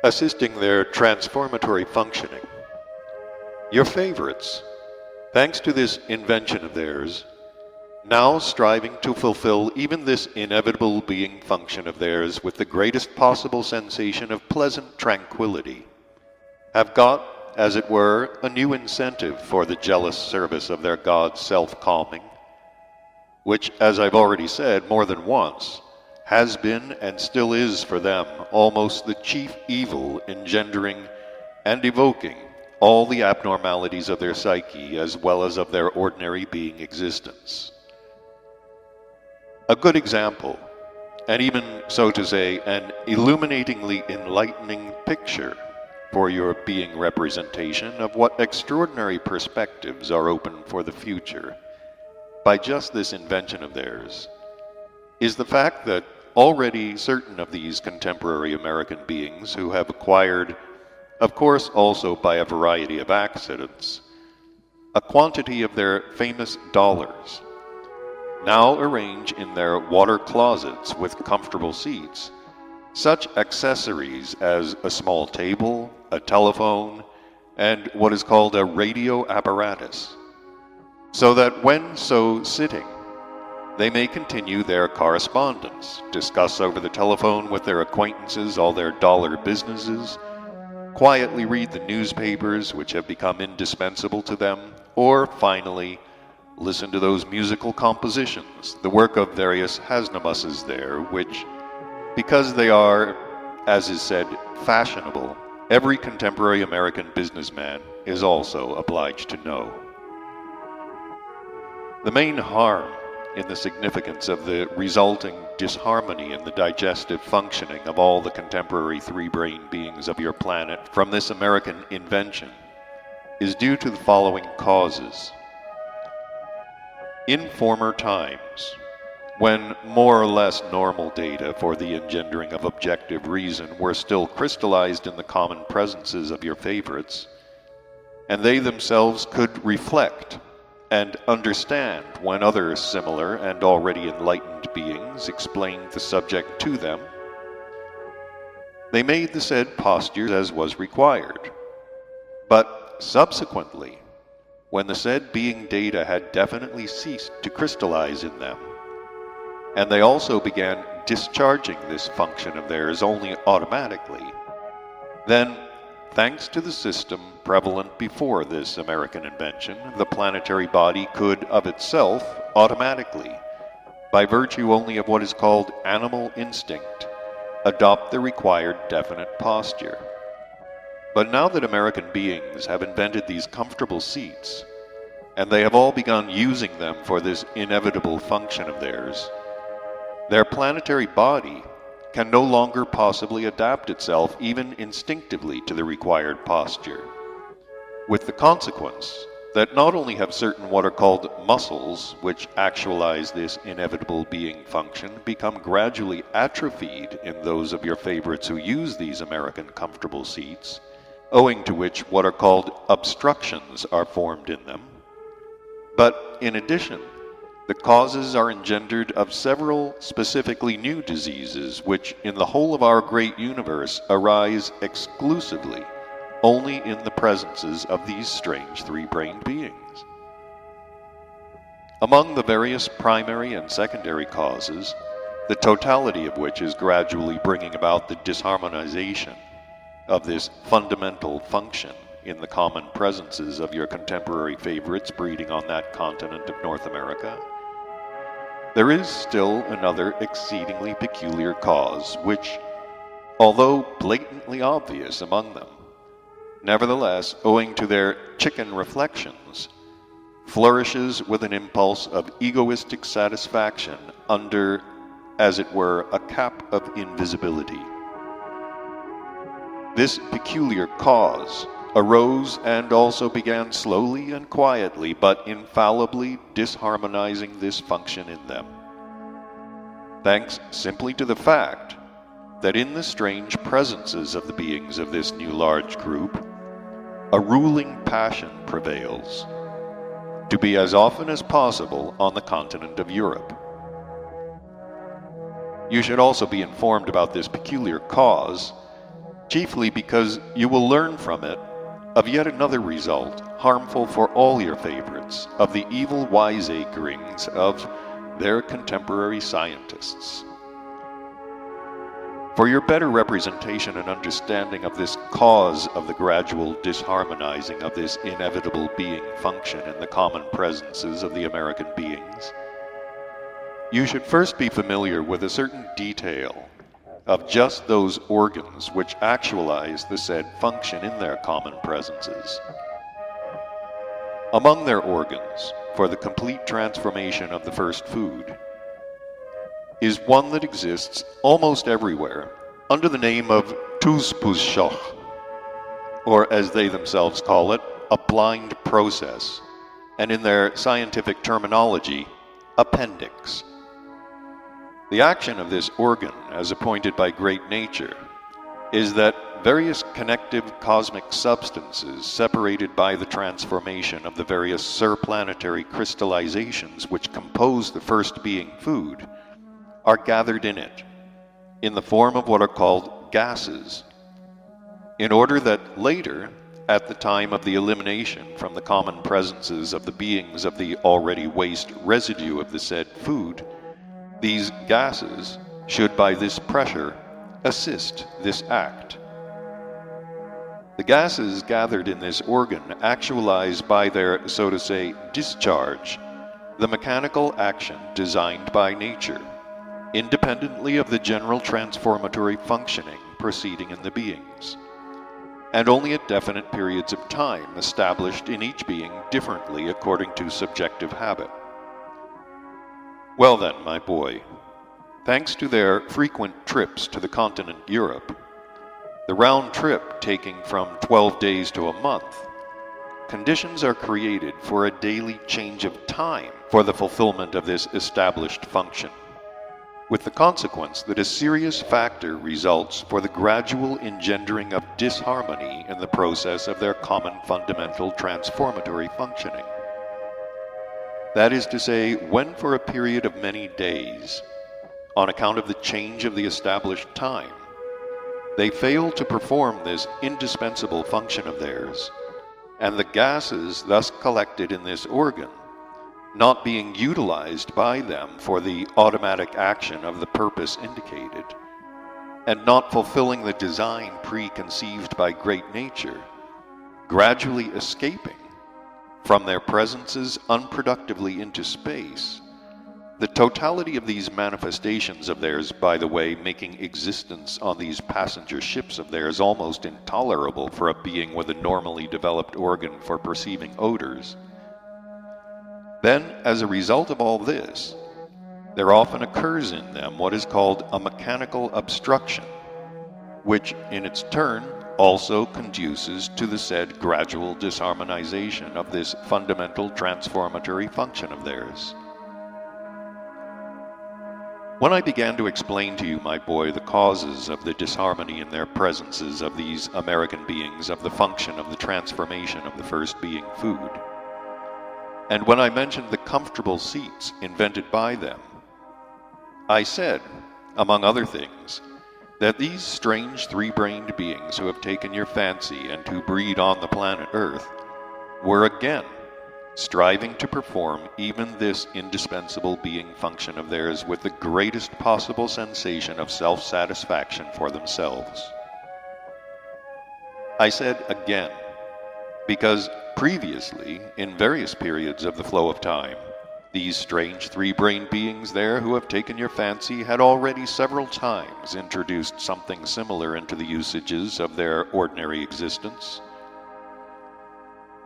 assisting their transformatory functioning. Your favorites, thanks to this invention of theirs, now striving to fulfill even this inevitable being function of theirs with the greatest possible sensation of pleasant tranquility, have got, as it were, a new incentive for the jealous service of their God's self-calming, which, as I've already said more than once, has been and still is for them almost the chief evil engendering and evoking all the abnormalities of their psyche as well as of their ordinary being existence. A good example, and even, so to say, an illuminatingly enlightening picture for your being representation of what extraordinary perspectives are open for the future by just this invention of theirs, is the fact that already certain of these contemporary American beings who have acquired, of course also by a variety of accidents, a quantity of their famous dollars, now arrange in their water closets with comfortable seats such accessories as a small table, a telephone, and what is called a radio apparatus, so that when so sitting, they may continue their correspondence, discuss over the telephone with their acquaintances all their dollar businesses, quietly read the newspapers which have become indispensable to them, or finally, listen to those musical compositions, the work of various Hasnamusses there, which, because they are, as is said, fashionable, every contemporary American businessman is also obliged to know. The main harm in the significance of the resulting disharmony in the digestive functioning of all the contemporary three-brained beings of your planet from this American invention is due to the following causes. In former times, when more or less normal data for the engendering of objective reason were still crystallized in the common presences of your favorites, and they themselves could reflect and understand when other similar and already enlightened beings explained the subject to them, they made the said postures as was required. But subsequently, when the said being data had definitely ceased to crystallize in them, and they also began discharging this function of theirs only automatically, then, thanks to the system prevalent before this American invention, the planetary body could of itself automatically, by virtue only of what is called animal instinct, adopt the required definite posture. But now that American beings have invented these comfortable seats, and they have all begun using them for this inevitable function of theirs, their planetary body can no longer possibly adapt itself even instinctively to the required posture, with the consequence that not only have certain what are called muscles, which actualize this inevitable being function, become gradually atrophied in those of your favorites who use these American comfortable seats, owing to which what are called obstructions are formed in them, but in addition, the causes are engendered of several specifically new diseases which in the whole of our great universe arise exclusively only in the presences of these strange three-brained beings. Among the various primary and secondary causes, the totality of which is gradually bringing about the disharmonization of this fundamental function in the common presences of your contemporary favorites breeding on that continent of North America, there is still another exceedingly peculiar cause which, although blatantly obvious among them, nevertheless, owing to their chicken reflections, flourishes with an impulse of egoistic satisfaction under, as it were, a cap of invisibility. This peculiar cause arose and also began slowly and quietly, but infallibly disharmonizing this function in them, thanks simply to the fact that in the strange presences of the beings of this new large group, a ruling passion prevails, to be as often as possible on the continent of Europe. You should also be informed about this peculiar cause, chiefly because you will learn from it of yet another result, harmful for all your favorites, of the evil wiseacrings of their contemporary scientists. For your better representation and understanding of this cause of the gradual disharmonizing of this inevitable being function in the common presences of the American beings, you should first be familiar with a certain detail of just those organs which actualize the said function in their common presences. Among their organs, for the complete transformation of the first food, is one that exists almost everywhere under the name of Tuspushach, or as they themselves call it, a blind process, and in their scientific terminology, appendix. The action of this organ, as appointed by great nature, is that various connective cosmic substances separated by the transformation of the various surplanetary crystallizations which compose the first being food are gathered in it, in the form of what are called gases, in order that later, at the time of the elimination from the common presences of the beings of the already waste residue of the said food, these gases should by this pressure assist this act. The gases gathered in this organ actualize by their, so to say, discharge, the mechanical action designed by nature, independently of the general transformatory functioning proceeding in the beings, and only at definite periods of time established in each being differently according to subjective habit. Well then, my boy, thanks to their frequent trips to the continent Europe, the round trip taking from 12 days to a month, conditions are created for a daily change of time for the fulfillment of this established function, with the consequence that a serious factor results for the gradual engendering of disharmony in the process of their common fundamental transformatory functioning. That is to say, when for a period of many days, on account of the change of the established time, they fail to perform this indispensable function of theirs, and the gases thus collected in this organ, not being utilized by them for the automatic action of the purpose indicated, and not fulfilling the design preconceived by great nature, gradually escaping from their presences unproductively into space, the totality of these manifestations of theirs, by the way, making existence on these passenger ships of theirs almost intolerable for a being with a normally developed organ for perceiving odors. Then, as a result of all this, there often occurs in them what is called a mechanical obstruction, which in its turn also conduces to the said gradual disharmonization of this fundamental transformatory function of theirs. When I began to explain to you, my boy, the causes of the disharmony in their presences of these American beings of the function of the transformation of the first being food, and when I mentioned the comfortable seats invented by them, I said, among other things, that these strange three-brained beings who have taken your fancy and who breed on the planet Earth were again striving to perform even this indispensable being function of theirs with the greatest possible sensation of self-satisfaction for themselves. I said again, because previously, in various periods of the flow of time, these strange three-brained beings there who have taken your fancy had already several times introduced something similar into the usages of their ordinary existence.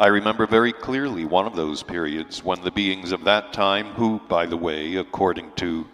I remember very clearly one of those periods when the beings of that time, who, by the way, according to